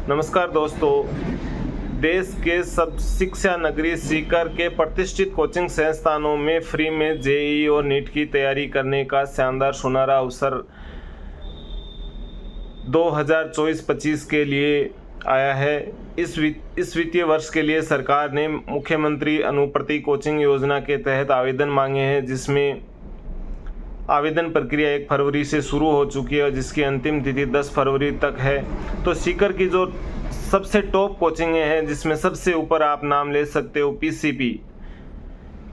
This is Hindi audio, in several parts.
नमस्कार दोस्तों, देश के सब शिक्षा नगरी सीकर के प्रतिष्ठित कोचिंग संस्थानों में फ्री में जेईई और नीट की तैयारी करने का शानदार सुनहरा अवसर 2024-25 के लिए आया है। इस वित्तीय वर्ष के लिए सरकार ने मुख्यमंत्री अनुप्रति कोचिंग योजना के तहत आवेदन मांगे हैं, जिसमें आवेदन प्रक्रिया 1 फरवरी से शुरू हो चुकी है और जिसकी अंतिम तिथि 10 फरवरी तक है। तो सीकर की जो सबसे टॉप कोचिंगें हैं, जिसमें सबसे ऊपर आप नाम ले सकते हो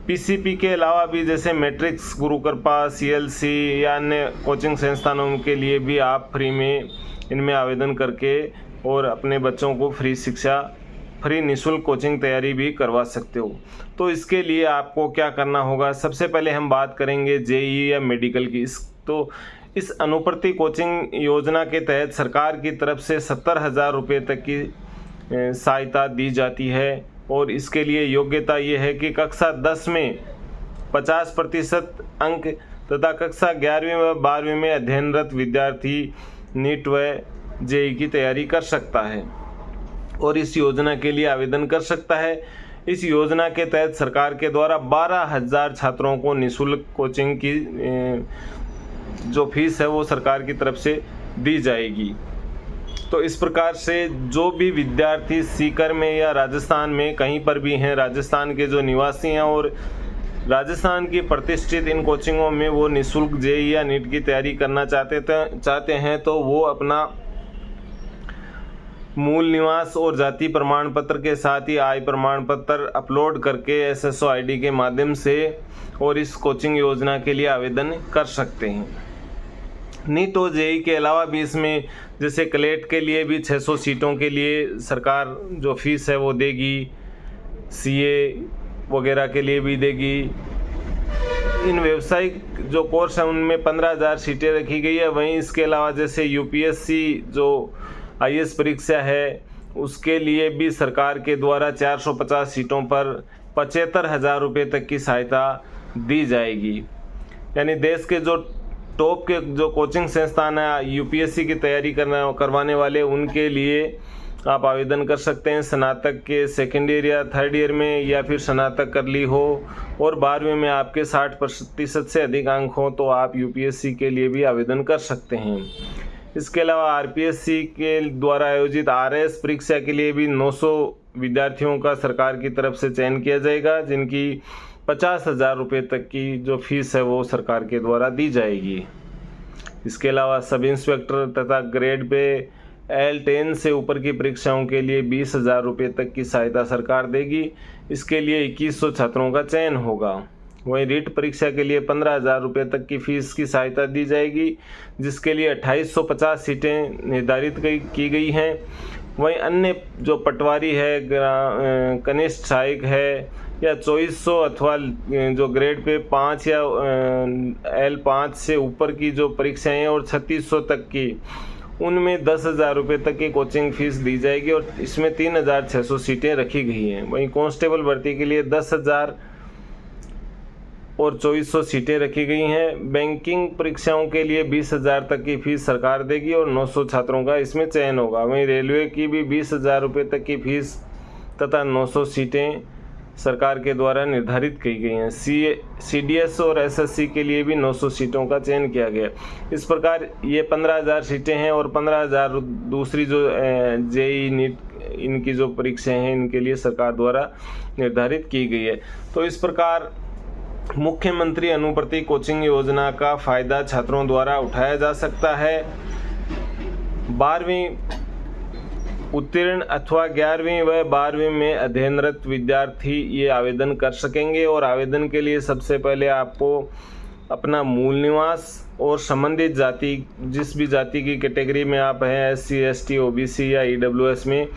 पीसीपी के अलावा भी जैसे मैट्रिक्स, गुरु कृपा, सीएलसी या अन्य कोचिंग संस्थानों के लिए भी आप फ्री में इनमें आवेदन करके और अपने बच्चों को फ्री निःशुल्क कोचिंग तैयारी भी करवा सकते हो। तो इसके लिए आपको क्या करना होगा, सबसे पहले हम बात करेंगे जेईई या मेडिकल की। इस अनुप्रति कोचिंग योजना के तहत सरकार की तरफ से 70,000 रुपये तक की सहायता दी जाती है और इसके लिए योग्यता ये है कि कक्षा 10 में 50% अंक तथा कक्षा 11वीं व 12वीं में अध्ययनरत विद्यार्थी नीट व जेईई की तैयारी कर सकता है और इस योजना के लिए आवेदन कर सकता है। इस योजना के तहत सरकार के द्वारा 12,000 छात्रों को निःशुल्क कोचिंग की जो फीस है वो सरकार की तरफ से दी जाएगी। तो इस प्रकार से जो भी विद्यार्थी सीकर में या राजस्थान में कहीं पर भी हैं, राजस्थान के जो निवासी हैं और राजस्थान की प्रतिष्ठित इन कोचिंगों में वो निःशुल्क जेईई या नीट की तैयारी करना चाहते हैं, तो वो अपना मूल निवास और जाति प्रमाण पत्र के साथ ही आय प्रमाण पत्र अपलोड करके एसएसओ आईडी के माध्यम से और इस कोचिंग योजना के लिए आवेदन कर सकते हैं। नीट और जेईई के अलावा भी इसमें जैसे क्लेट के लिए भी 600 सीटों के लिए सरकार जो फीस है वो देगी, सीए वगैरह के लिए भी देगी। इन व्यावसायिक जो कोर्स हैं उनमें 15,000 सीटें रखी गई है। वहीं इसके अलावा जैसे यूपीएससी जो आईएएस परीक्षा है उसके लिए भी सरकार के द्वारा 450 सीटों पर 75,000 रुपये तक की सहायता दी जाएगी। यानी देश के जो टॉप के जो कोचिंग संस्थान है यूपीएससी की तैयारी करवाने वाले, उनके लिए आप आवेदन कर सकते हैं। स्नातक के सेकेंड ईयर या थर्ड ईयर में या फिर स्नातक कर ली हो और 12वीं में आपके 60% से अधिक अंक हो तो आप यूपीएससी के लिए भी आवेदन कर सकते हैं। इसके अलावा आरपीएससी के द्वारा आयोजित आरएस परीक्षा के लिए भी 900 विद्यार्थियों का सरकार की तरफ से चयन किया जाएगा, जिनकी 50,000 रुपये तक की जो फीस है वो सरकार के द्वारा दी जाएगी। इसके अलावा सब इंस्पेक्टर तथा ग्रेड पे L10 से ऊपर की परीक्षाओं के लिए 20,000 रुपये तक की सहायता सरकार देगी। इसके लिए 2100 छात्रों का चयन होगा। वहीं रीट परीक्षा के लिए 15,000 रुपये तक की फीस की सहायता दी जाएगी, जिसके लिए 2850 सीटें निर्धारित की गई हैं। वहीं अन्य जो पटवारी है, कनिष्ठ सहायक है या 2400 अथवा जो ग्रेड पे 5 या L5 से ऊपर की जो परीक्षाएं हैं और 3600 तक की, उनमें 10,000 रुपये तक की कोचिंग फीस दी जाएगी और इसमें 3,600 सीटें रखी गई हैं। वहीं कांस्टेबल भर्ती के लिए 10,000 और 2400 सीटें रखी गई हैं। बैंकिंग परीक्षाओं के लिए 20,000 तक की फीस सरकार देगी और 900 छात्रों का इसमें चयन होगा। वहीं रेलवे की भी 20,000 रुपये तक की फीस तथा 900 सीटें सरकार के द्वारा निर्धारित की गई हैं। सीडीएस और एसएससी के लिए भी 900 सीटों का चयन किया गया। इस प्रकार ये 15,000 सीटें हैं और 15,000 दूसरी जो जेईई नीट इनकी जो परीक्षाएं हैं इनके लिए सरकार द्वारा निर्धारित की गई है। तो इस प्रकार मुख्यमंत्री अनुप्रति कोचिंग योजना का फायदा छात्रों द्वारा उठाया जा सकता है। 12वीं उत्तीर्ण अथवा 11वीं व 12वीं में अध्ययनरत विद्यार्थी ये आवेदन कर सकेंगे और आवेदन के लिए सबसे पहले आपको अपना मूल निवास और संबंधित जाति, जिस भी जाति की कैटेगरी में आप हैं, SC, ST, OBC या EWS में,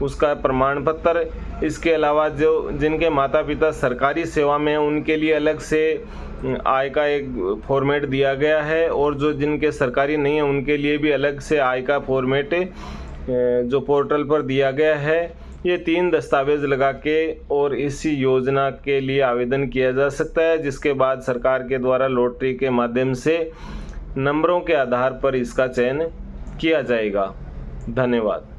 उसका प्रमाण पत्र। इसके अलावा जो जिनके माता पिता सरकारी सेवा में हैं उनके लिए अलग से आय का एक फॉर्मेट दिया गया है और जो जिनके सरकारी नहीं है उनके लिए भी अलग से आय का फॉर्मेट जो पोर्टल पर दिया गया है। ये 3 दस्तावेज लगा के और इसी योजना के लिए आवेदन किया जा सकता है, जिसके बाद सरकार के द्वारा लॉटरी के माध्यम से नंबरों के आधार पर इसका चयन किया जाएगा। धन्यवाद।